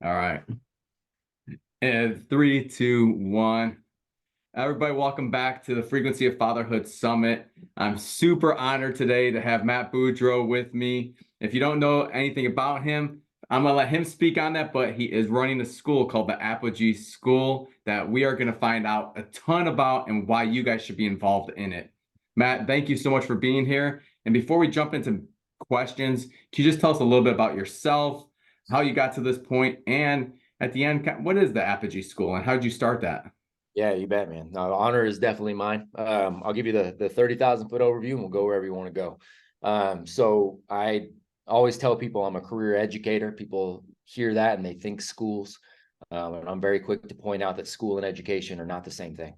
All right. And three, two, one. Everybody, welcome back to the Frequency of Fatherhood Summit. I'm super honored today to have Matt Beaudreau with me. If you don't know anything about him, I'm going to let him speak on that, but he is running a school called the Apogee School that we are going to find out a ton about and why you guys should be involved in it. Matt, thank you so much for being here. And before we jump into questions, can you just tell us a little bit about yourself, how you got to this point, and at the end, what is the Apogee School and how did you start that? Yeah, you bet, man. No, the honor is definitely mine. I'll give you the 30,000 foot overview and we'll go wherever you want to go. So I always tell people I'm a career educator. People hear that and they think schools. And I'm very quick to point out that school and education are not the same thing.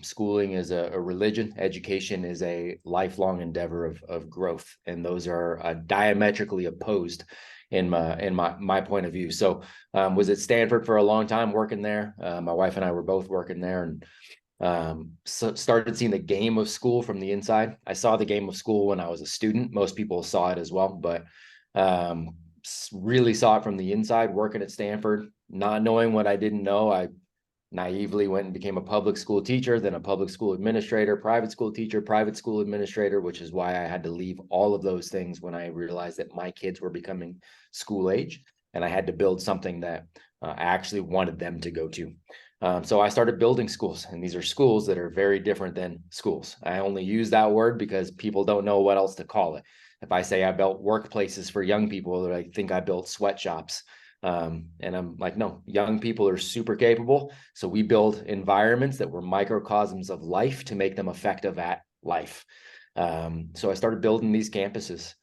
Schooling is a religion. Education is a lifelong endeavor of growth. And those are diametrically opposed in my point of view. So was at Stanford for a long time working there. My wife and I were both working there, and so started seeing the game of school from the inside. I saw the game of school when I was a student. Most people saw it as well, but really saw it from the inside working at Stanford, not knowing what I didn't know. I naively went and became a public school teacher, then a public school administrator, private school teacher, private school administrator, which is why I had to leave all of those things when I realized that my kids were becoming school age. And I had to build something that I actually wanted them to go to. So I started building schools, and these are schools that are very different than schools. I only use that word because people don't know what else to call it. If I say I built workplaces for young people, they think I built sweatshops. And I'm like, no, young people are super capable. So we build environments that were microcosms of life to make them effective at life. So I started building these campuses.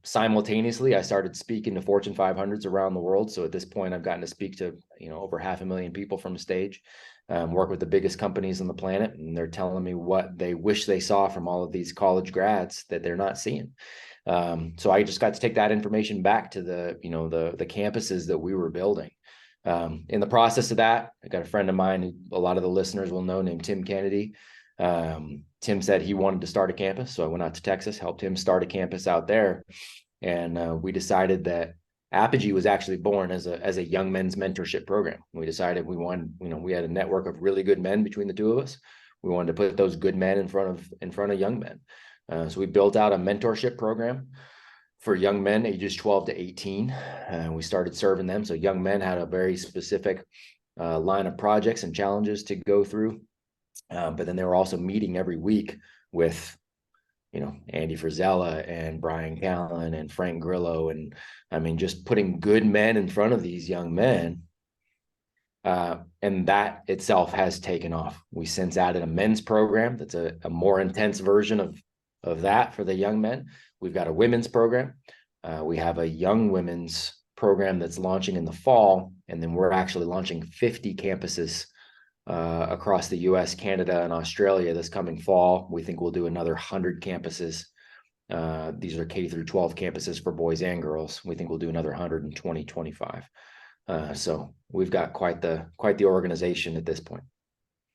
Simultaneously, I started speaking to Fortune 500s around the world. So at this point, I've gotten to speak to, over 500,000 people from a stage, work with the biggest companies on the planet. And they're telling me what they wish they saw from all of these college grads that they're not seeing. So I just got to take that information back to the campuses that we were building. In the process of that, I got a friend of mine who a lot of the listeners will know, named Tim Kennedy. Tim said he wanted to start a campus. So I went out to Texas, helped him start a campus out there. And we decided that Apogee was actually born as a young men's mentorship program. We decided we wanted, we had a network of really good men between the two of us. We wanted to put those good men in front of young men. So we built out a mentorship program for young men ages 12 to 18. And we started serving them. So young men had a very specific line of projects and challenges to go through. But then they were also meeting every week with, Andy Frisella and Brian Callen and Frank Grillo. And I mean, just putting good men in front of these young men. And that itself has taken off. We since added a men's program that's a more intense version of that for the young men. We've got a women's program. We have a young women's program that's launching in the fall. And then we're actually launching 50 campuses across the US, Canada, and Australia this coming fall. We think we'll do another 100 campuses. These are K through 12 campuses for boys and girls. We think we'll do another 100 in 2025. So we've got quite the organization at this point.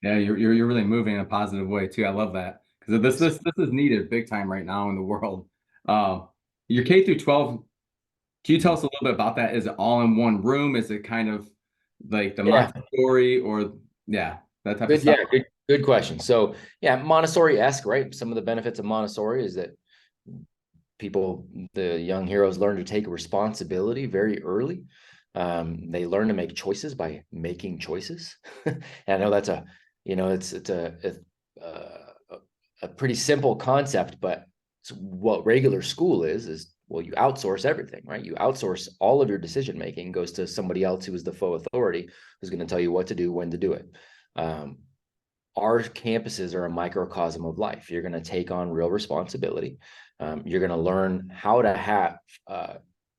Yeah, you're really moving in a positive way too. I love that because this is needed big time right now in the world. Your K through 12. Can you tell us a little bit about that? Is it all in one room? Is it kind of like the Yeah, Montessori or that type of good. stuff? Yeah, good question. So yeah, Montessori-esque, right? Some of the benefits of Montessori is that the young heroes learn to take responsibility very early. They learn to make choices by making choices. And I know that's it's a pretty simple concept, but what regular school is, well, you outsource everything, right? You outsource all of your decision making goes to somebody else who is the faux authority, who's going to tell you what to do, when to do it. Our campuses are a microcosm of life. You're going to take on real responsibility. You're going to learn how to have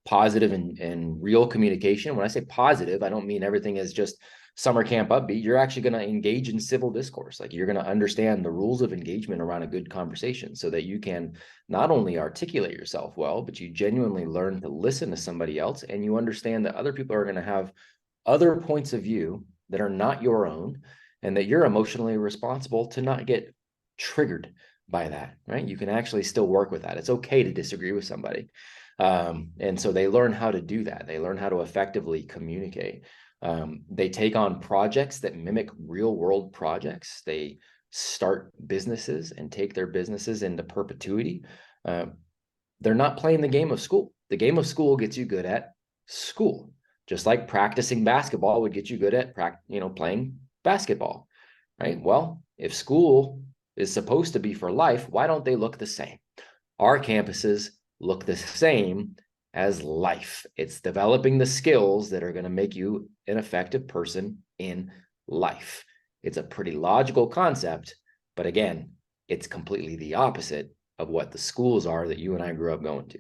positive and real communication. When I say positive, I don't mean everything is just summer camp upbeat. You're actually going to engage in civil discourse. Like, you're going to understand the rules of engagement around a good conversation so that you can not only articulate yourself well, but you genuinely learn to listen to somebody else, and you understand that other people are going to have other points of view that are not your own, and that you're emotionally responsible to not get triggered by that, right? You can actually still work with that. It's okay to disagree with somebody. And so they learn how to do that. They learn how to effectively communicate. They take on projects that mimic real world projects. They start businesses and take their businesses into perpetuity. They're not playing the game of school. The game of school gets you good at school, just like practicing basketball would get you good at playing basketball, right? Well, if school is supposed to be for life, why don't they look the same? Our campuses look the same as life. It's developing the skills that are going to make you an effective person in life. It's a pretty logical concept, but again, it's completely the opposite of what the schools are that you and I grew up going to,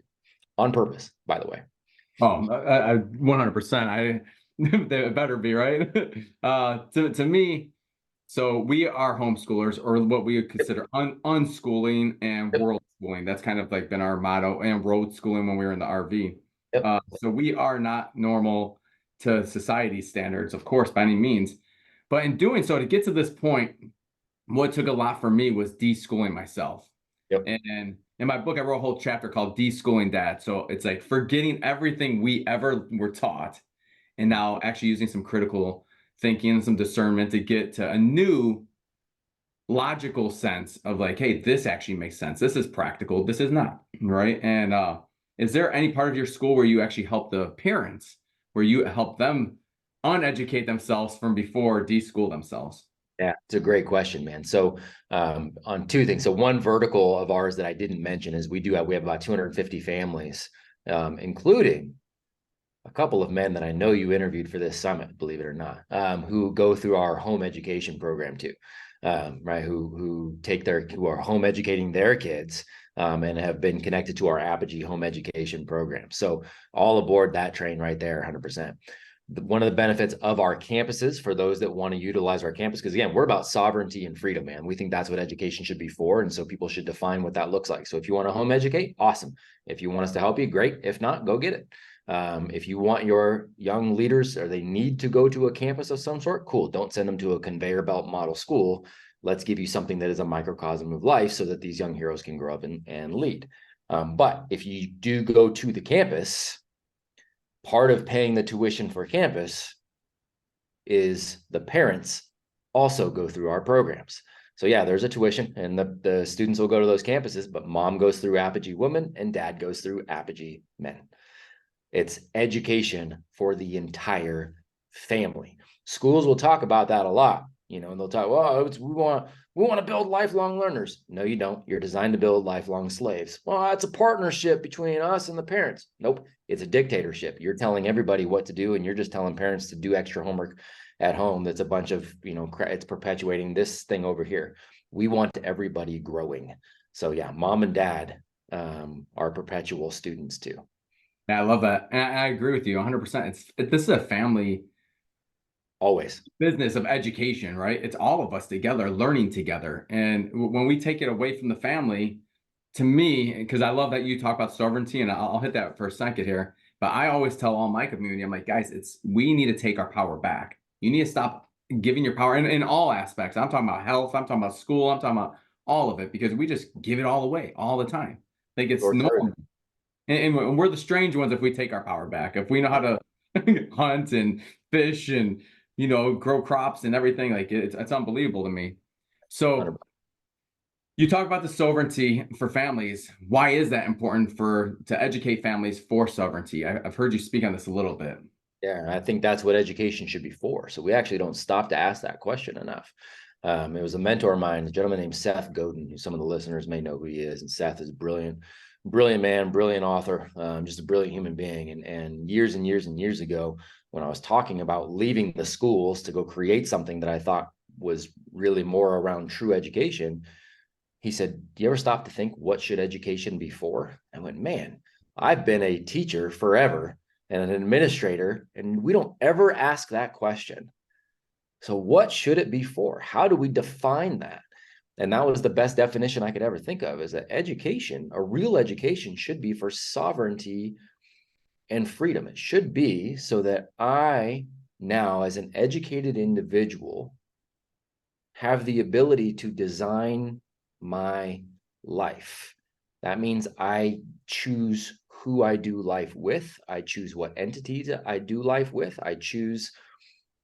on purpose, by the way. Oh, I 100%. They better be right. To me, so we are homeschoolers, or what we would consider unschooling and Yep. world schooling. That's kind of like been our motto, and road schooling when we were in the RV. Yep. So we are not normal to society standards, of course, by any means. But in doing so, to get to this point, what took a lot for me was deschooling myself. Yep. And in my book, I wrote a whole chapter called Deschooling Dad. So it's like forgetting everything we ever were taught and now actually using some critical thinking and some discernment to get to a new logical sense of like, hey, this actually makes sense. This is practical. This is not, right? And is there any part of your school where you actually help the parents, where you help them uneducate themselves from before deschool themselves? Yeah, it's a great question, man. So on two things. So one vertical of ours that I didn't mention is we have about 250 families, including a couple of men that I know you interviewed for this summit, believe it or not, who go through our home education program too, right? Who are home educating their kids, and have been connected to our Apogee home education program. So all aboard that train right there, 100%. One of the benefits of our campuses for those that want to utilize our campus, because again, we're about sovereignty and freedom, man. We think that's what education should be for. And so people should define what that looks like. So if you want to home educate, awesome. If you want us to help you, great. If not, go get it. If you want your young leaders or they need to go to a campus of some sort, cool. Don't send them to a conveyor belt model school. Let's give you something that is a microcosm of life so that these young heroes can grow up and lead. But if you do go to the campus, part of paying the tuition for campus is the parents also go through our programs. So yeah, there's a tuition and the students will go to those campuses, but mom goes through Apogee Women and dad goes through Apogee Men. It's education for the entire family. Schools will talk about that a lot, and they'll talk, well, we want to build lifelong learners. No, you don't. You're designed to build lifelong slaves. Well, it's a partnership between us and the parents. Nope. It's a dictatorship. You're telling everybody what to do, and you're just telling parents to do extra homework at home. That's a bunch of, it's perpetuating this thing over here. We want everybody growing. So yeah, mom and dad are perpetual students too. Yeah, I love that. And I agree with you 100%. This is a family Always. business of education, right? It's all of us together learning together. And when we take it away from the family, to me, because I love that you talk about sovereignty, and I'll hit that for a second here. But I always tell all my community, I'm like, guys, we need to take our power back. You need to stop giving your power in all aspects. I'm talking about health, I'm talking about school, I'm talking about all of it, because we just give it all away all the time. Like it's normal. And we're the strange ones if we take our power back. If we know how to hunt and fish and grow crops and everything, like it's unbelievable to me. So you talk about the sovereignty for families. Why is that important to educate families for sovereignty? I've heard you speak on this a little bit. Yeah, I think that's what education should be for. So we actually don't stop to ask that question enough. It was a mentor of mine, a gentleman named Seth Godin, who some of the listeners may know who he is. And Seth is brilliant man, brilliant author, just a brilliant human being. And years and years and years ago, when I was talking about leaving the schools to go create something that I thought was really more around true education, he said, do you ever stop to think, what should education be for? I went, man, I've been a teacher forever and an administrator, and we don't ever ask that question. So what should it be for? How do we define that? And that was the best definition I could ever think of, is that education, a real education, should be for sovereignty and freedom. It should be so that I now, as an educated individual, have the ability to design my life. That means I choose who I do life with. I choose what entities I do life with. I choose,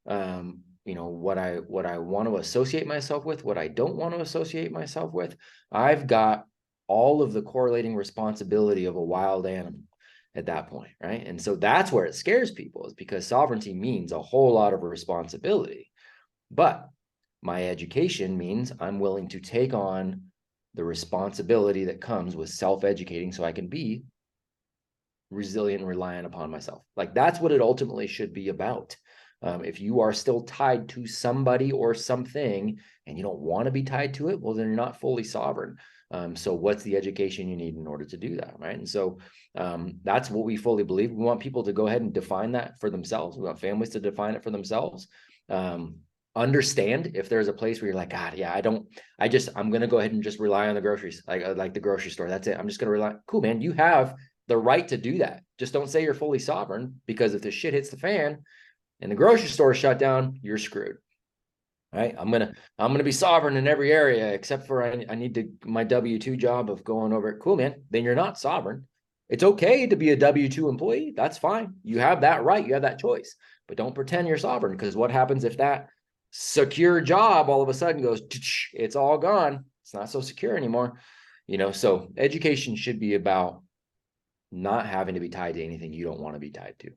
what I want to associate myself with, what I don't want to associate myself with. I've got all of the correlating responsibility of a wild animal at that point, right? And so that's where it scares people, is because sovereignty means a whole lot of responsibility. But my education means I'm willing to take on the responsibility that comes with self-educating so I can be resilient and reliant upon myself. Like, that's what it ultimately should be about. If you are still tied to somebody or something and you don't want to be tied to it, well, then you're not fully sovereign. So what's the education you need in order to do that, right? And so that's what we fully believe. We want people to go ahead and define that for themselves. We want families to define it for themselves. Understand if there's a place where you're like, God, yeah, I'm going to go ahead and just rely on the groceries, like the grocery store. That's it. I'm just going to rely. Cool, man. You have the right to do that. Just don't say you're fully sovereign, because if the shit hits the fan and the grocery store is shut down, you're screwed. Right? I'm gonna be sovereign in every area except for I need my W-2 job of going over it. Cool, man. Then you're not sovereign. It's okay to be a W-2 employee. That's fine. You have that right. You have that choice. But don't pretend you're sovereign, because what happens if that secure job all of a sudden goes, it's all gone. It's not so secure anymore. So education should be about not having to be tied to anything you don't want to be tied to.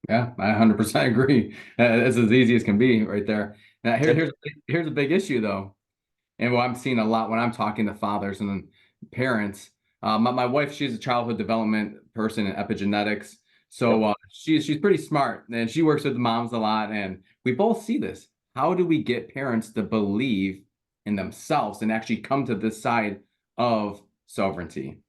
Yeah, I 100% agree. It's as easy as can be right there. Now, here's a big issue though, and what I'm seeing a lot when I'm talking to fathers and then parents. My wife, she's a childhood development person in epigenetics, so Yep. she's pretty smart, and she works with the moms a lot, and we both see this. How do we get parents to believe in themselves and actually come to this side of sovereignty?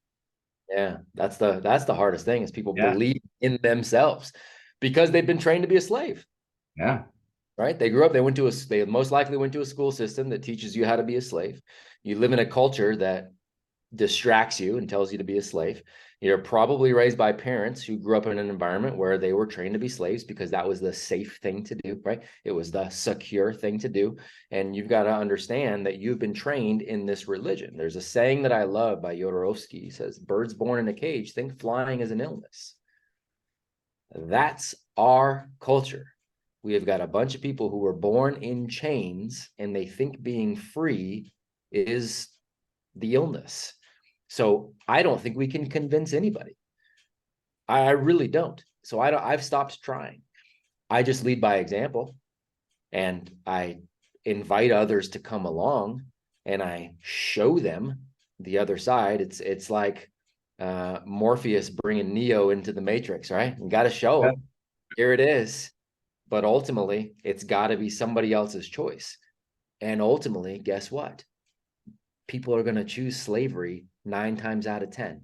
Yeah, that's the hardest thing, is people Yeah, believe in themselves because they've been trained to be a slave, yeah, right? They they most likely went to a school system that teaches you how to be a slave. You live in a culture that distracts you and tells you to be a slave. You're probably raised by parents who grew up in an environment where they were trained to be slaves because that was the safe thing to do, right? It was the secure thing to do. And you've got to understand that you've been trained in this religion. There's a saying that I love by Jodorowsky. He says, "Birds born in a cage think flying is an illness." That's our culture. We have got a bunch of people who were born in chains and they think being free is the illness. So I don't think we can convince anybody. I really don't. So I've stopped trying. I just lead by example, and I invite others to come along, and I show them the other side. It's like Morpheus bringing Neo into the Matrix, right? You got to show yeah, them, here it is. But ultimately, it's got to be somebody else's choice. And ultimately, guess what? People are going to choose slavery 9 times out of 10.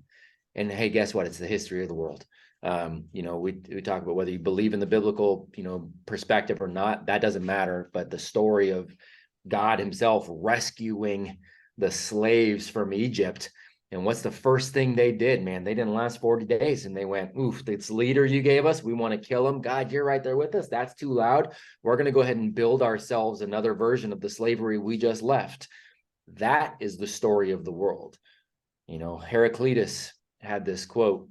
And hey, guess what? It's the history of the world. We talk about whether you believe in the biblical, perspective or not. That doesn't matter. But the story of God himself rescuing the slaves from Egypt. And what's the first thing they did, man? They didn't last 40 days. And they went, oof, this leader you gave us, we want to kill him. God, you're right there with us. That's too loud. We're going to go ahead and build ourselves another version of the slavery we just left. That is the story of the world. Heraclitus had this quote.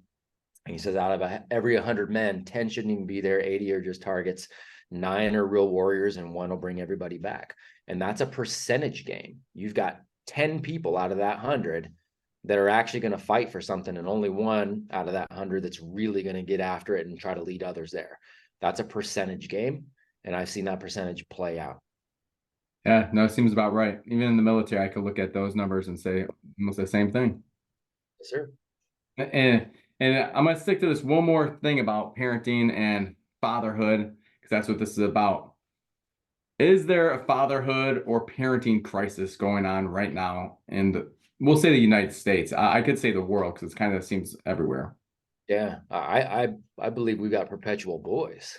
He says, out of every 100 men, 10 shouldn't even be there. 80 are just targets. 9 are real warriors, and 1 will bring everybody back. And that's a percentage game. You've got 10 people out of that 100 that are actually going to fight for something, and only 1 out of that 100 that's really going to get after it and try to lead others there. That's a percentage game, and I've seen that percentage play out. yeah. No, it seems about right. Even in the military, I could look at those numbers and say almost the same thing. Yes, sir. And I'm gonna stick to this one more thing about parenting and fatherhood, because that's what this is about. Is there a fatherhood or parenting crisis going on right now in we'll say the United States? I could say the world because it kind of seems everywhere. Yeah, I believe we've got perpetual boys.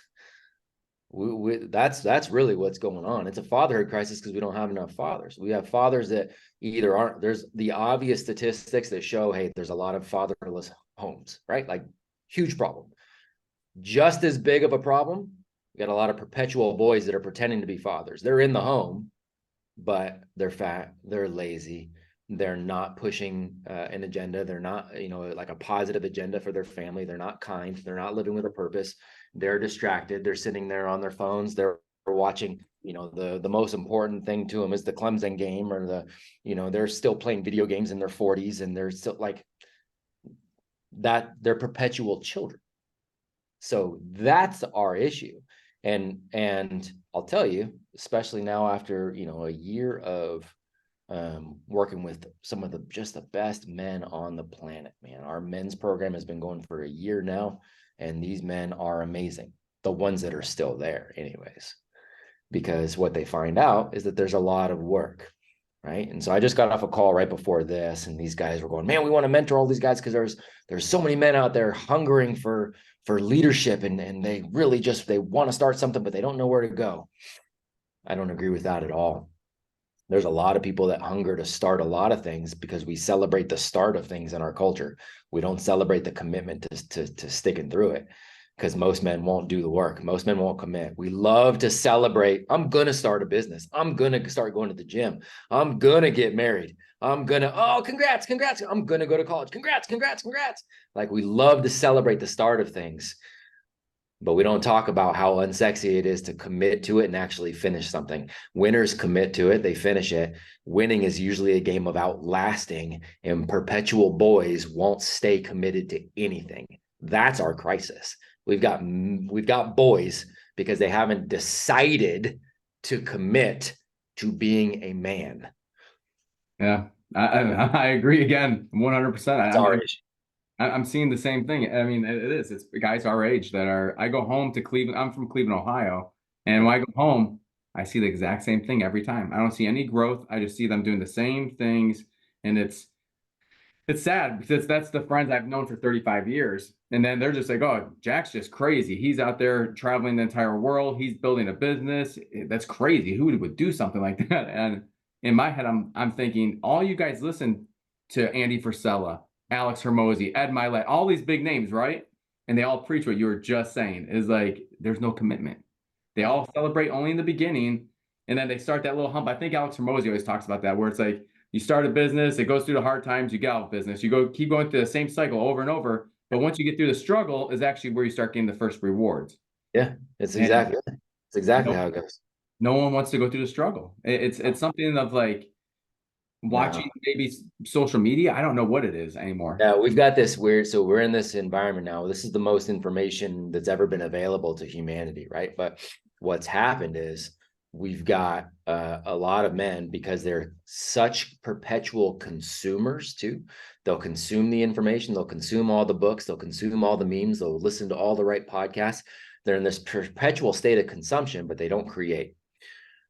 That's really what's going on. It's a fatherhood crisis because we don't have enough fathers. We have fathers that either aren't. There's the obvious statistics that show, hey, there's a lot of fatherless homes, right? Like, huge problem. Just as big of a problem, we got a lot of perpetual boys that are pretending to be fathers. They're in the home, but they're fat, they're lazy, They're not pushing an agenda. They're not, like a positive agenda for their family. They're not kind. They're not living with a purpose. They're distracted. They're sitting there on their phones. They're watching, the most important thing to them is the Clemson game, or they're still playing video games in their 40s, and they're still like that. They're perpetual children. So that's our issue. And I'll tell you, especially now after, a year of working with some of the best men on the planet, man. Our men's program has been going for a year now, and these men are amazing. The ones that are still there, anyways, because what they find out is that there's a lot of work, right? And so I just got off a call right before this, and these guys were going, man, we want to mentor all these guys because there's so many men out there hungering for leadership, and they really just they want to start something, but they don't know where to go. I don't agree with that at all. There's a lot of people that hunger to start a lot of things because we celebrate the start of things in our culture. We don't celebrate the commitment to sticking through it, because most men won't do the work. Most men won't commit. We love to celebrate. I'm going to start a business. I'm going to start going to the gym. I'm going to get married. Oh, congrats. I'm going to go to college. Congrats. Like, we love to celebrate the start of things, but we don't talk about how unsexy it is to commit to it and actually finish something. Winners commit to it, they finish it. Winning is usually a game of outlasting, and perpetual boys won't stay committed to anything. That's our crisis. We've got boys because they haven't decided to commit to being a man. Yeah, I agree again, 100%. I'm seeing the same thing. I mean, it's guys our age that are, I go home to Cleveland. I'm from Cleveland, Ohio. And when I go home, I see the exact same thing every time. I don't see any growth. I just see them doing the same things. And it's sad because that's the friends I've known for 35 years. And then they're just like, oh, Jack's just crazy. He's out there traveling the entire world. He's building a business. That's crazy. Who would do something like that? And in my head, I'm thinking, all you guys listen to Andy Frisella, Alex Hermosi, Ed Milet, all these big names, right? And they all preach what you were just saying, is like, there's no commitment. They all celebrate only in the beginning, and then they start that little hump. I think Alex Hermosi always talks about that, where it's like, you start a business, it goes through the hard times, you get out of business. You keep going through the same cycle over and over. But once you get through the struggle is actually where you start getting the first rewards. Yeah, it's exactly how it goes. No one wants to go through the struggle. It's something of like watching maybe social media. I don't know what it is anymore. Yeah, we've got this weird, so we're in this environment now. This is the most information that's ever been available to humanity, right? But what's happened is we've got a lot of men, because they're such perpetual consumers too. They'll consume the information, they'll consume all the books, they'll consume all the memes, they'll listen to all the right podcasts. They're in this perpetual state of consumption, but they don't create.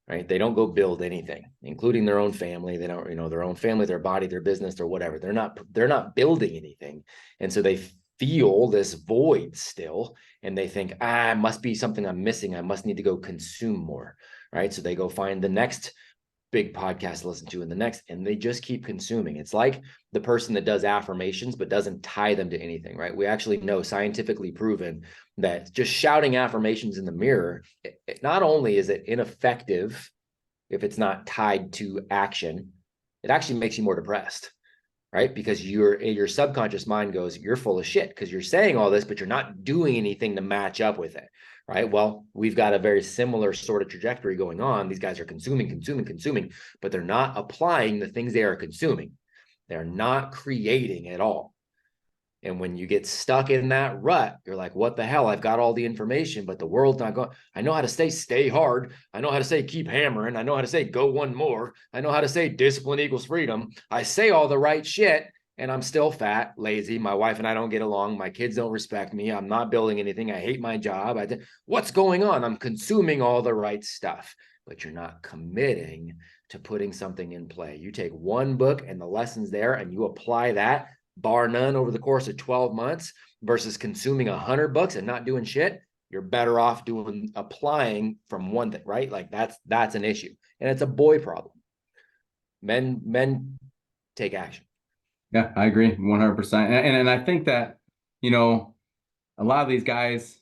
Right? They don't go build anything, including their own family. They don't, their own family, their body, their business, or whatever. They're not building anything. And so they feel this void still, and they think, it must be something I'm missing. I must need to go consume more. Right. So they go find the next big podcast to listen to, and they just keep consuming. It's like the person that does affirmations but doesn't tie them to anything, right? We actually know, scientifically proven, that just shouting affirmations in the mirror, it not only is it ineffective if it's not tied to action, it actually makes you more depressed, right? Because your subconscious mind goes, you're full of shit because you're saying all this, but you're not doing anything to match up with it. Right. Well, we've got a very similar sort of trajectory going on. These guys are consuming, but they're not applying the things they are consuming. They're not creating at all. And when you get stuck in that rut, you're like, what the hell? I've got all the information, but the world's not going. I know how to stay hard. I know how to say keep hammering. I know how to say go one more. I know how to say discipline equals freedom. I say all the right shit, and I'm still fat, lazy. My wife and I don't get along. My kids don't respect me. I'm not building anything. I hate my job. What's going on? I'm consuming all the right stuff, but you're not committing to putting something in play. You take one book and the lessons there, and you apply that, bar none, over the course of 12 months versus consuming 100 books and not doing shit. You're better off applying from one thing, right? Like that's an issue, and it's a boy problem. Men take action. Yeah, I agree 100%. And I think that, a lot of these guys,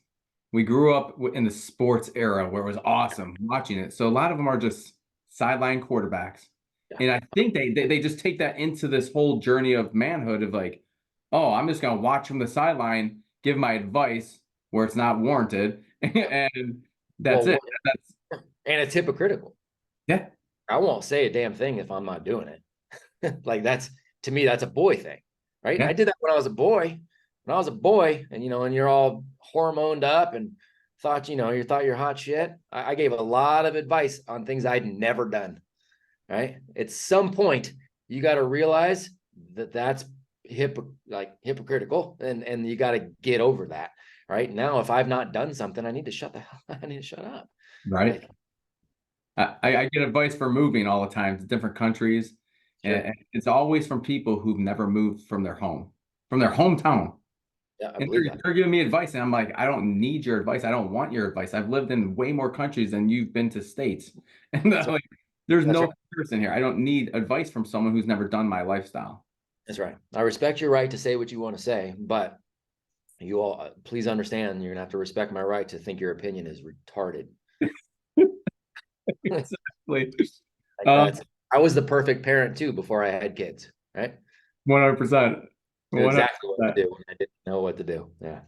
we grew up in the sports era where it was awesome watching it. So a lot of them are just sideline quarterbacks. Yeah. And I think they just take that into this whole journey of manhood of like, oh, I'm just gonna watch from the sideline, give my advice where it's not warranted, and that's Well, it. That's and it's hypocritical. yeah, I won't say a damn thing if I'm not doing it. Like that's to me, that's a boy thing, right? yeah, I did that when I was a boy. When I was a boy, and and you're all hormoned up and thought, you thought you're hot shit. I gave a lot of advice on things I'd never done. Right? At some point, you got to realize that that's hypocritical, and you got to get over that. Right now, if I've not done something, I need to shut the hell. I need to shut up. right. Like, I get advice for moving all the time to different countries, sure, and it's always from people who've never moved from their home, from their hometown. yeah, I And believe that. they're giving me advice, and I'm like, I don't need your advice. I don't want your advice. I've lived in way more countries than you've been to states, and That's right. like, there's That's no right. person here. I don't need advice from someone who's never done my lifestyle. That's right. I respect your right to say what you want to say, but you all please understand you're gonna have to respect my right to think your opinion is retarded. Exactly. Like that's I was the perfect parent too before I had kids, right? 100%. Knew exactly what to 100%. do when I didn't know what to do. Yeah.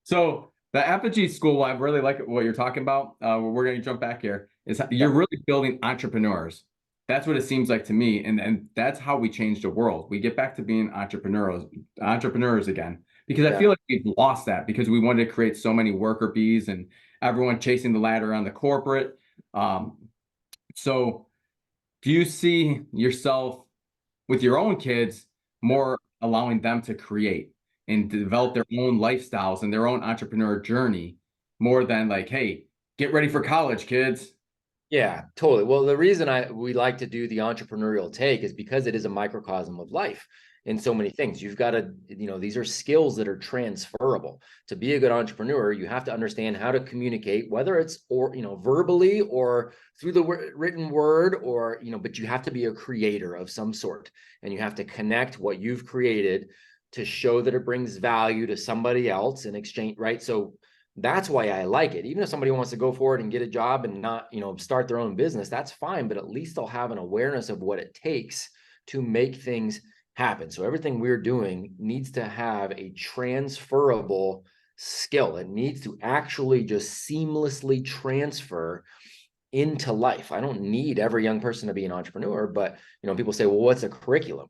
So the Apogee School, I really like what you're talking about. We're going to jump back here. Is Yeah. you're really building entrepreneurs. That's what it seems like to me, and that's how we change the world. We get back to being entrepreneurs again, because I Yeah. feel like we've lost that because we wanted to create so many worker bees and everyone chasing the ladder on the corporate. Um, so do you see yourself with your own kids more allowing them to create and develop their own lifestyles and their own entrepreneur journey more than like, hey, get ready for college, kids? Yeah, totally. Well, the reason we like to do the entrepreneurial take is because it is a microcosm of life in so many things. You've got to, these are skills that are transferable. To be a good entrepreneur, you have to understand how to communicate, whether it's verbally or through the written word, or but you have to be a creator of some sort, and you have to connect what you've created to show that it brings value to somebody else in exchange, right? So that's why I like it. Even if somebody wants to go forward and get a job and not, start their own business, that's fine. But at least they'll have an awareness of what it takes to make things happen. So everything we're doing needs to have a transferable skill. It needs to actually just seamlessly transfer into life. I don't need every young person to be an entrepreneur, but people say, well, what's a curriculum?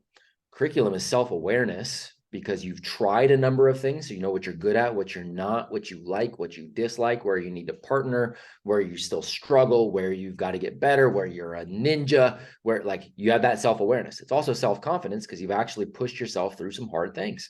Curriculum is self-awareness because you've tried a number of things. So you know what you're good at, what you're not, what you like, what you dislike, where you need to partner, where you still struggle, where you've got to get better, where you're a ninja, where like you have that self-awareness. It's also self-confidence because you've actually pushed yourself through some hard things,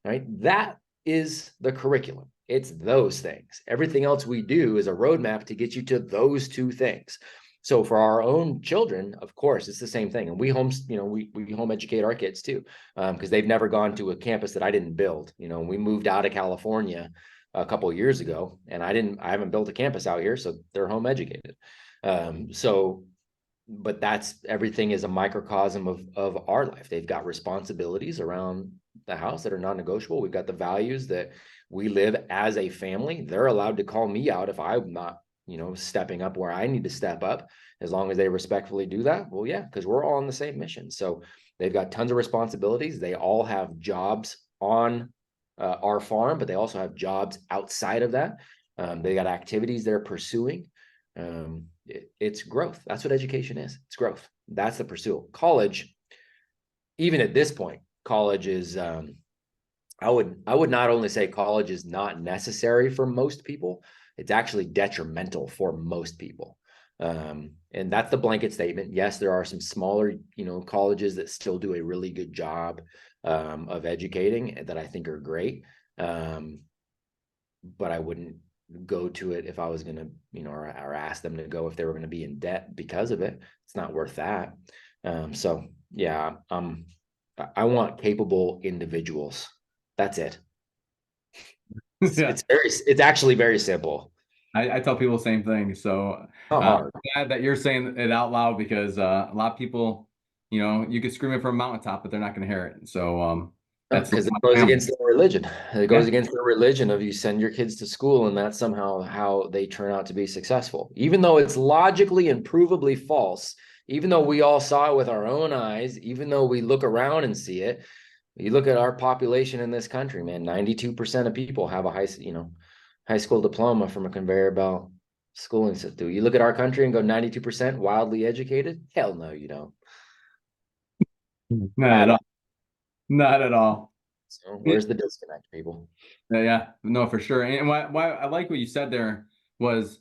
right? That is the curriculum. It's those things. Everything else we do is a roadmap to get you to those two things. So for our own children, of course, it's the same thing. And we we home educate our kids too, because they've never gone to a campus that I didn't build. We moved out of California a couple of years ago, and I haven't built a campus out here, so they're home educated. But that's everything is a microcosm of our life. They've got responsibilities around the house that are non-negotiable. We've got the values that we live as a family. They're allowed to call me out if I'm not, stepping up where I need to step up, as long as they respectfully do that. Well, yeah, because we're all on the same mission. So they've got tons of responsibilities. They all have jobs on our farm, but they also have jobs outside of that. They got activities they're pursuing. It's growth. That's what education is. It's growth. That's the pursuit. College, even at this point, college is I would not only say college is not necessary for most people, it's actually detrimental for most people. And that's the blanket statement. Yes, there are some smaller, colleges that still do a really good job of educating that I think are great. But I wouldn't go to it if I was going to, or ask them to go if they were going to be in debt because of it. It's not worth that. So yeah, I want capable individuals. That's it. Yeah, It's actually very simple. I tell people the same thing. So Not I'm hard. glad that you're saying it out loud because a lot of people, you could scream it from a mountaintop, but they're not going to hear it. So that's Because it my goes family. against their religion. It goes Yeah, against the religion of you send your kids to school and that's somehow how they turn out to be successful. Even though it's logically and provably false, even though we all saw it with our own eyes, even though we look around and see it, you look at our population in this country, man, 92% of people have a high school diploma from a conveyor belt schooling system. You look at our country and go 92% wildly educated? Hell no, you don't. Not at all. Not at all. So where's the disconnect, people? Yeah, no, for sure. And why I like what you said there was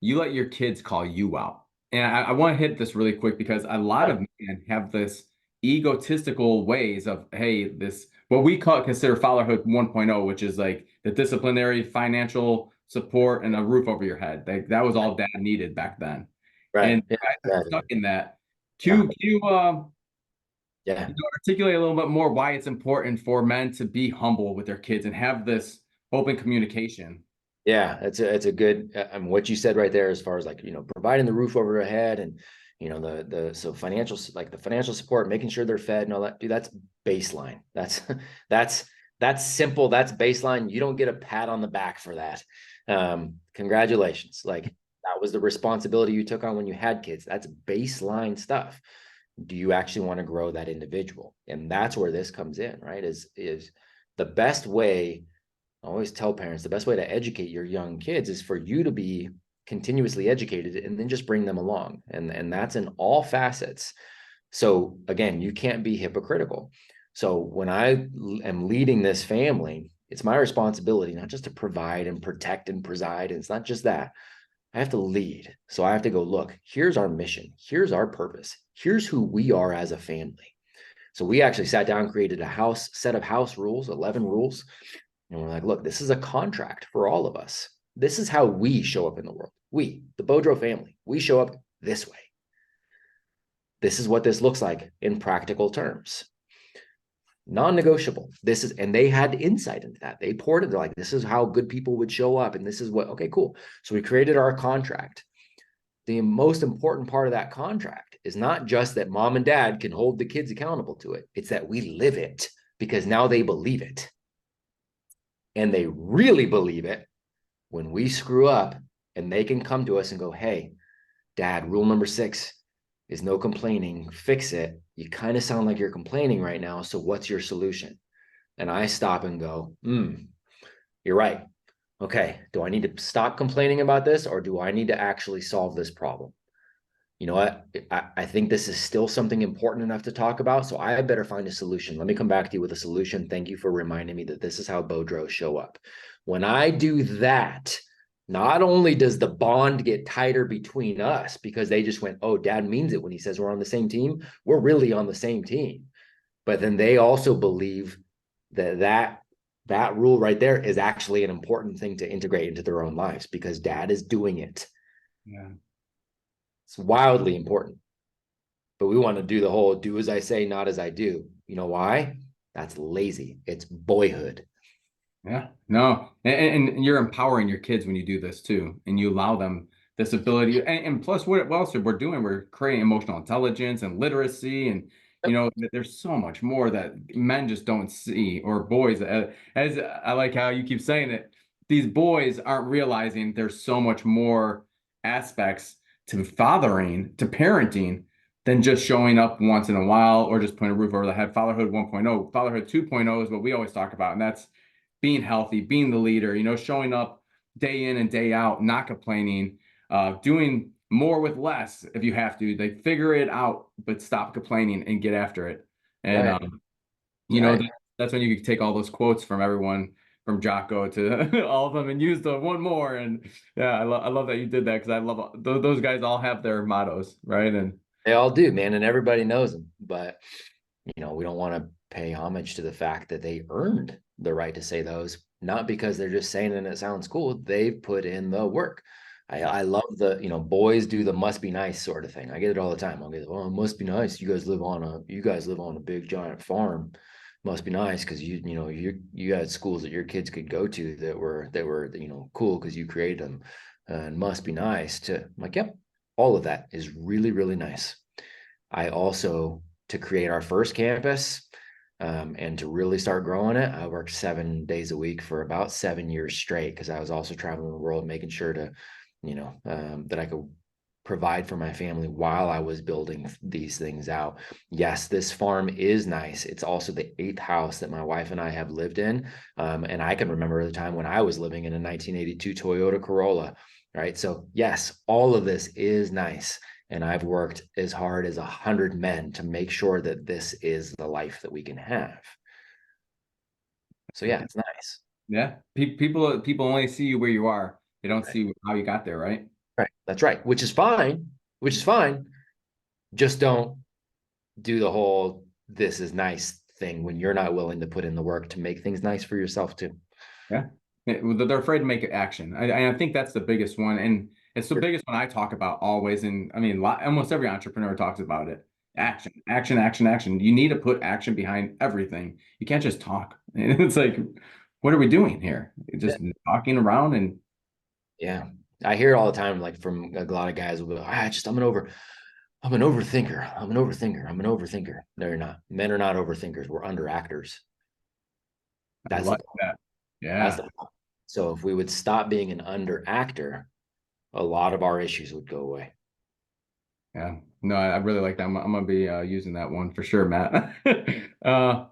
you let your kids call you out. And I want to hit this really quick because a lot of men have this egotistical ways of, hey, this what we consider fatherhood 1.0, which is like the disciplinary financial support and a roof over your head. That was all dad needed back then. Right. And Yeah, guys are exactly. stuck in that. Yeah. Can you Yeah. articulate a little bit more why it's important for men to be humble with their kids and have this open communication? Yeah, it's a good what you said right there as far as like, providing the roof over their head and so financial, like the financial support, making sure they're fed and all that. Dude, that's baseline. That's that's simple. That's baseline. You don't get a pat on the back for that. Congratulations. Like that was the responsibility you took on when you had kids. That's baseline stuff. Do you actually want to grow that individual? And that's where this comes in, right? Is the best way. I always tell parents the best way to educate your young kids is for you to be continuously educated and then just bring them along. And that's in all facets. So again, you can't be hypocritical. So when I am leading this family, it's my responsibility not just to provide and protect and preside. And it's not just that. I have to lead. So I have to go, look, here's our mission. Here's our purpose. Here's who we are as a family. So we actually sat down, created a set of house rules, 11 rules. And we're like, look, this is a contract for all of us. This is how we show up in the world. We, the Beaudreau family, we show up this way. This is what this looks like in practical terms. Non-negotiable. And they had insight into that. They poured it. They're like, this is how good people would show up. And this is what, okay, cool. So we created our contract. The most important part of that contract is not just that mom and dad can hold the kids accountable to it. It's that we live it because now they believe it. And they really believe it when we screw up and they can come to us and go, hey, dad, rule number 6 is no complaining. Fix it. You kind of sound like you're complaining right now. So what's your solution? And I stop and go, you're right. Okay. Do I need to stop complaining about this or do I need to actually solve this problem? You know what? I think this is still something important enough to talk about. So I better find a solution. Let me come back to you with a solution. Thank you for reminding me that this is how Beaudreau show up. When I do that, not only does the bond get tighter between us because they just went, oh, dad means it when he says we're on the same team. We're really on the same team. But then they also believe that rule right there is actually an important thing to integrate into their own lives because dad is doing it. Yeah. It's wildly important. But we want to do the whole do as I say, not as I do. You know why? That's lazy. It's boyhood. Yeah, no, and you're empowering your kids when you do this too, and you allow them this ability. And plus, what else we're doing? We're creating emotional intelligence and literacy, and there's so much more that men just don't see, or boys. As I like how you keep saying it, these boys aren't realizing there's so much more aspects to fathering, to parenting, than just showing up once in a while or just putting a roof over the head. Fatherhood 1.0, fatherhood 2.0 is what we always talk about, and that's being healthy, being the leader, showing up day in and day out, not complaining, doing more with less if you have to. They figure it out, but stop complaining and get after it. And Right. you know Right. that, that's when you can take all those quotes from everyone, from Jocko to all of them, and use the one more. And yeah, I love that you did that because I love those guys all have their mottos, right? And They all do, man, and everybody knows them. But we don't want to pay homage to the fact that they earned the right to say those, not because they're just saying it and it sounds cool. They've put in the work. I love the, boys do the must be nice sort of thing. I get it all the time. I'll get, well, it must be nice. You guys live on a big giant farm. Must be nice because you had schools that your kids could go to that were cool because you created them. And must be nice to I'm like, yep, all of that is really, really nice. I also, to create our first campus and to really start growing it, I worked 7 days a week for about 7 years straight because I was also traveling the world, making sure to, that I could provide for my family while I was building these things out. Yes, this farm is nice. It's also the 8th house that my wife and I have lived in. And I can remember the time when I was living in a 1982 Toyota Corolla, right? So yes, all of this is nice. And I've worked as hard as 100 men to make sure that this is the life that we can have. So yeah, it's nice. Yeah. People only see you where you are. They don't see how you got there, right? Right. That's right. Which is fine. Which is fine. Just don't do the whole this is nice thing when you're not willing to put in the work to make things nice for yourself too. Yeah. They're afraid to make it action. I think that's the biggest one. And it's the biggest one I talk about always. And I mean, almost every entrepreneur talks about it. Action, action, action, action. You need to put action behind everything. You can't just talk. And it's like, what are we doing here? Just talking around and Yeah. I hear all the time, like from a lot of guys will be like, I'm an overthinker. I'm an overthinker. I'm an overthinker. No, you're not. Men are not overthinkers. We're underactors. I That's like the that. that's Yeah. the problem. So if we would stop being an underactor, a lot of our issues would go away. Yeah. No, I really like that. I'm gonna be using that one for sure, Matt. uh,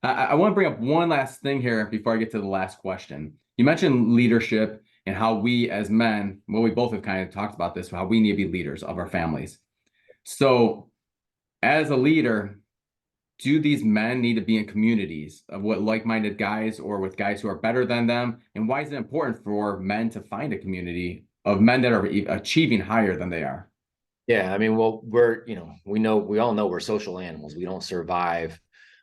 I want to bring up one last thing here before I get to the last question. You mentioned leadership and how we as men, well, we both have kind of talked about this, how we need to be leaders of our families. So, as a leader, do these men need to be in communities of what like-minded guys or with guys who are better than them? And why is it important for men to find a community of men that are achieving higher than they are? Yeah, I mean, well, we all know we're social animals. We don't survive,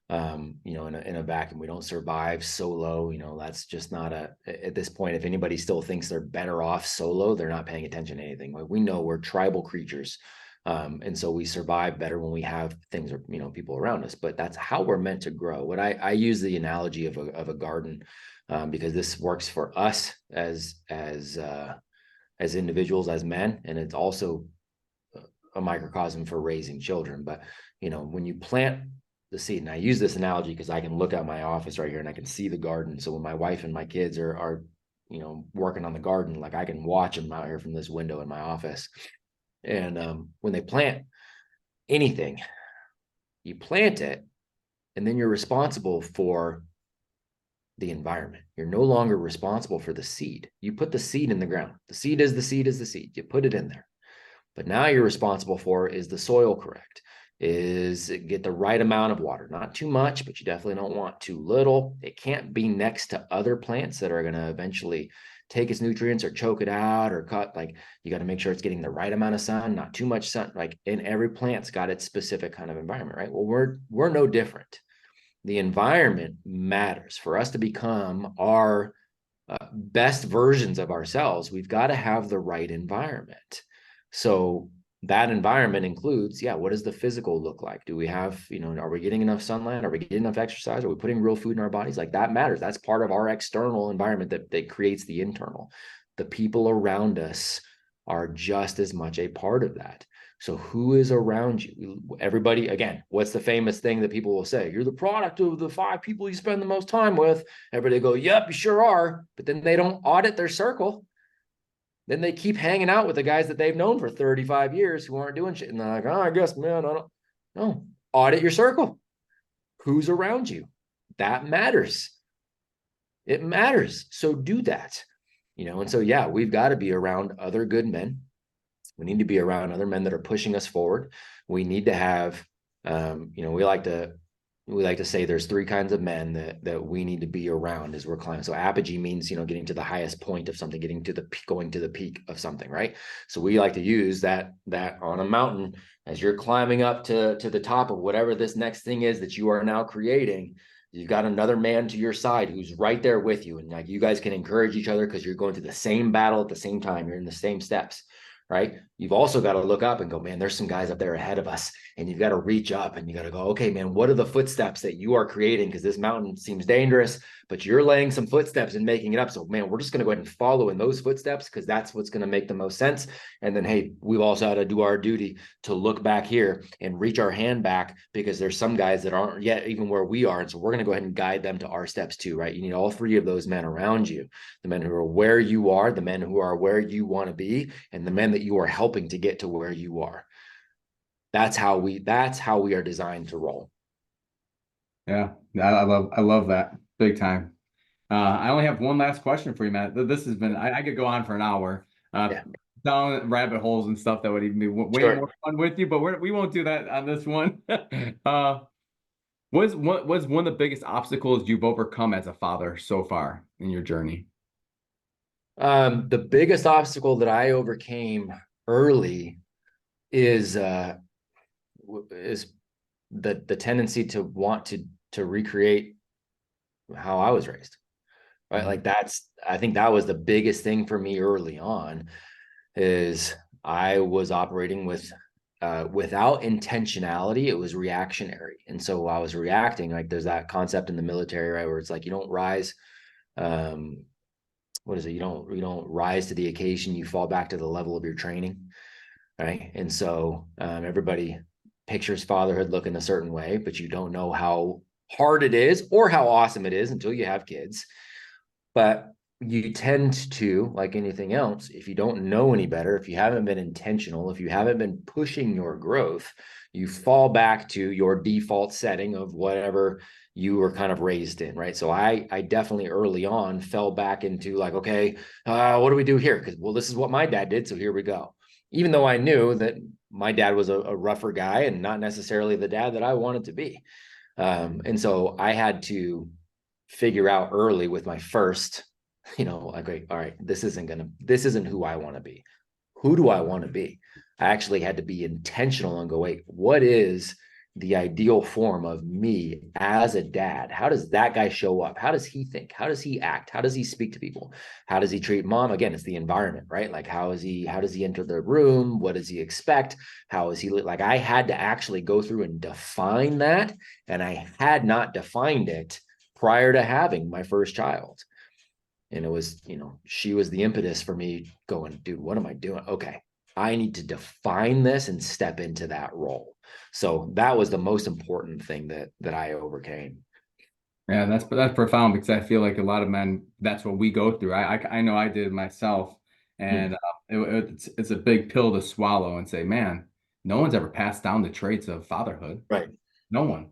in a vacuum. We don't survive solo. That's just not at this point, if anybody still thinks they're better off solo, they're not paying attention to anything. Like, we know we're tribal creatures. And so we survive better when we have things or, people around us, but that's how we're meant to grow. What I use the analogy of a garden, because this works for us as individuals, as men, and it's also a microcosm for raising children. But when you plant the seed, and I use this analogy because I can look at my office right here and I can see the garden. So when my wife and my kids are working on the garden, like I can watch them out here from this window in my office. And when they plant anything, you plant it, and then you're responsible for the environment. You're no longer responsible for the seed. You put the seed in the ground. The seed is the seed is the seed. You put it in there. But now you're responsible for, is the soil correct? Is it get the right amount of water? Not too much, but you definitely don't want too little. It can't be next to other plants that are going to eventually take its nutrients or choke it out or cut. Like, you got to make sure it's getting the right amount of sun, not too much sun. Like, in every plant's got its specific kind of environment, right? Well, we're no different. The environment matters for us to become our best versions of ourselves. We've got to have the right environment. So that environment includes, what does the physical look like? Do we have, are we getting enough sunlight? Are we getting enough exercise? Are we putting real food in our bodies? Like, that matters. That's part of our external environment that creates the internal. The people around us are just as much a part of that. So who is around you? Everybody, again, what's the famous thing that people will say? You're the product of the 5 people you spend the most time with. Everybody go, yep, you sure are. But then they don't audit their circle. Then they keep hanging out with the guys that they've known for 35 years who aren't doing shit. And they're like, oh, I guess, man, I don't know. Audit your circle. Who's around you? That matters. It matters. So do that. And so, we've got to be around other good men. We need to be around other men that are pushing us forward. We need to have, we like to say there's 3 kinds of men that we need to be around as we're climbing. So apogee means, getting to the highest point of something, going to the peak of something, right? So we like to use that on a mountain as you're climbing up to the top of whatever this next thing is that you are now creating. You've got another man to your side who's right there with you. And like, you guys can encourage each other because you're going through the same battle at the same time. You're in the same steps. Right? You've also got to look up and go, man, there's some guys up there ahead of us. And you've got to reach up and you got to go, okay, man, what are the footsteps that you are creating? Because this mountain seems dangerous, but you're laying some footsteps and making it up. So, man, we're just going to go ahead and follow in those footsteps because that's what's going to make the most sense. And then, hey, we've also had to do our duty to look back here and reach our hand back because there's some guys that aren't yet even where we are. And so we're going to go ahead and guide them to our steps too, right? You need all 3 of those men around you, the men who are where you are, the men who are where you want to be, and the men that you are helping helping to get to where you are. That's how we are designed to roll. Yeah, I love that big time. I only have one last question for you, Matt. This has been, I could go on for an hour, Yeah, down rabbit holes and stuff that would even be way sure. more fun with you, but we won't do that on this one. uh, what was one of the biggest obstacles you've overcome as a father so far in your journey? The biggest obstacle that I overcame early is is the tendency to want to recreate how I was raised. Right. Mhm. Like I think that was the biggest thing for me early on, is I was operating without intentionality. It was reactionary. And so I was reacting, like there's that concept in the military, right, where it's like you don't rise, um, what is it? You don't rise to the occasion, you fall back to the level of your training. Right. And so everybody pictures fatherhood looking a certain way, but you don't know how hard it is or how awesome it is until you have kids. But you tend to, like anything else, if you don't know any better, if you haven't been intentional, if you haven't been pushing your growth, you fall back to your default setting of whatever you were kind of raised in, right? So I definitely early on fell back into like, okay, what do we do here? Because, well, this is what my dad did, so here we go. Even though I knew that my dad was a rougher guy and not necessarily the dad that I wanted to be. And so I had to figure out early with my first, like, all right, this isn't who I want to be. Who do I want to be? I actually had to be intentional and go, wait, what is the ideal form of me as a dad? How does that guy show up? How does he think? How does he act? How does he speak to people? How does he treat mom? Again, it's the environment, right? Like how does he enter the room? What does he expect? How is he like? I had to actually go through and define that. And I had not defined it prior to having my first child. And it was, she was the impetus for me going, dude, what am I doing? Okay, I need to define this and step into that role. So that was the most important thing that I overcame. Yeah, that's profound because I feel like a lot of men, that's what we go through. I know I did myself, Hmm. and it's a big pill to swallow and say, man, no one's ever passed down the traits of fatherhood. Right. No one.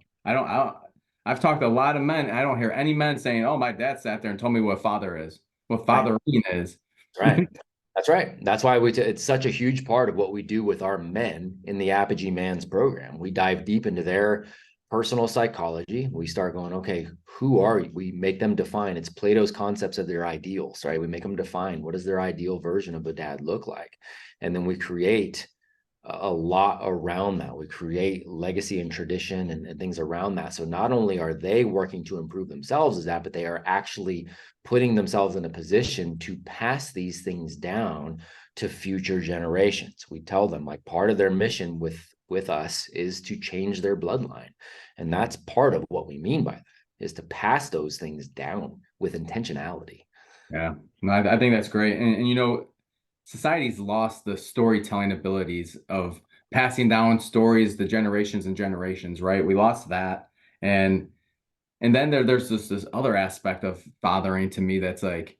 I've talked to a lot of men. I don't hear any men saying, "Oh, my dad sat there and told me what father is, what Right. fathering is." Right. That's right. That's why it's such a huge part of what we do with our men in the Apogee Man's program. We dive deep into their personal psychology. We start going, okay, who are you? We make them define. It's Plato's concepts of their ideals, right? We make them define what does their ideal version of a dad look like, and then we create a lot around that. We create legacy and tradition and things around that. So not only are they working to improve themselves as that, but they are actually putting themselves in a position to pass these things down to future generations. We tell them like part of their mission with us is to change their bloodline. And that's part of what we mean by that, is to pass those things down with intentionality. Yeah, no, I think that's great. And society's lost the storytelling abilities of passing down stories the generations and generations, right? We lost that. And then there's this other aspect of fathering to me that's like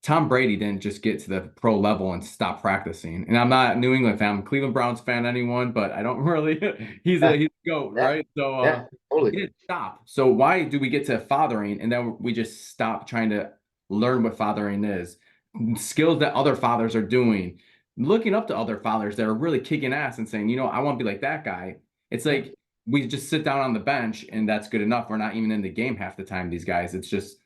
Tom Brady didn't just get to the pro level and stop practicing. And I'm not a New England fan, I'm a Cleveland Browns fan, anyone, but I don't really Yeah, he's a GOAT, yeah, right? So yeah, he totally. didn't stop. So why do we get to fathering and then we just stop trying to learn what fathering is? Skills that other fathers are doing, looking up to other fathers that are really kicking ass and saying, I want to be like that guy. It's Yeah, like we just sit down on the bench and that's good enough. We're not even in the game half the time, these guys. It's just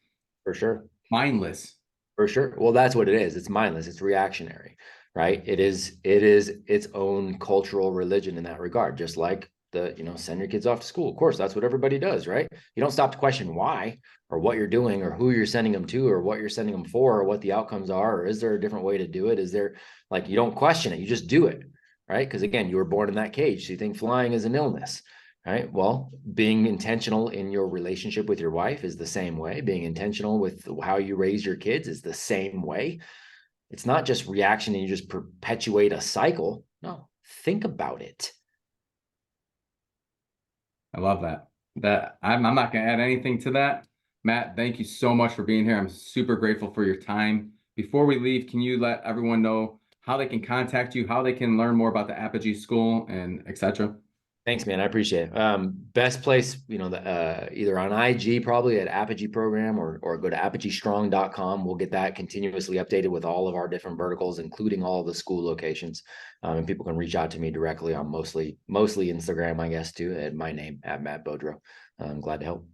for sure. mindless. For sure. Well, that's what it is. It's mindless. It's reactionary, right? It is its own cultural religion in that regard. Just like send your kids off to school. Of course, that's what everybody does, right? You don't stop to question why or what you're doing or who you're sending them to or what you're sending them for or what the outcomes are, or is there a different way to do it? Is there, like, you don't question it, you just do it, right? Because again, you were born in that cage. So you think flying is an illness. Right. Well, being intentional in your relationship with your wife is the same way. Being intentional with how you raise your kids is the same way. It's not just reaction and you just perpetuate a cycle. No, think about it. I love that. I'm not going to add anything to that. Matt, thank you so much for being here. I'm super grateful for your time. Before we leave, can you let everyone know how they can contact you, how they can learn more about the Apogee School, and etc. Thanks, man. I appreciate it. Best place, either on IG, probably at Apogee Program, or go to apogeestrong.com. We'll get that continuously updated with all of our different verticals, including all of the school locations. And people can reach out to me directly on mostly Instagram, I guess, too, at my name, at Matt Beaudreau. I'm glad to help.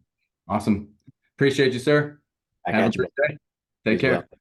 Awesome. Appreciate you, sir. Back Have a at you, great man. day. You Take as well. care.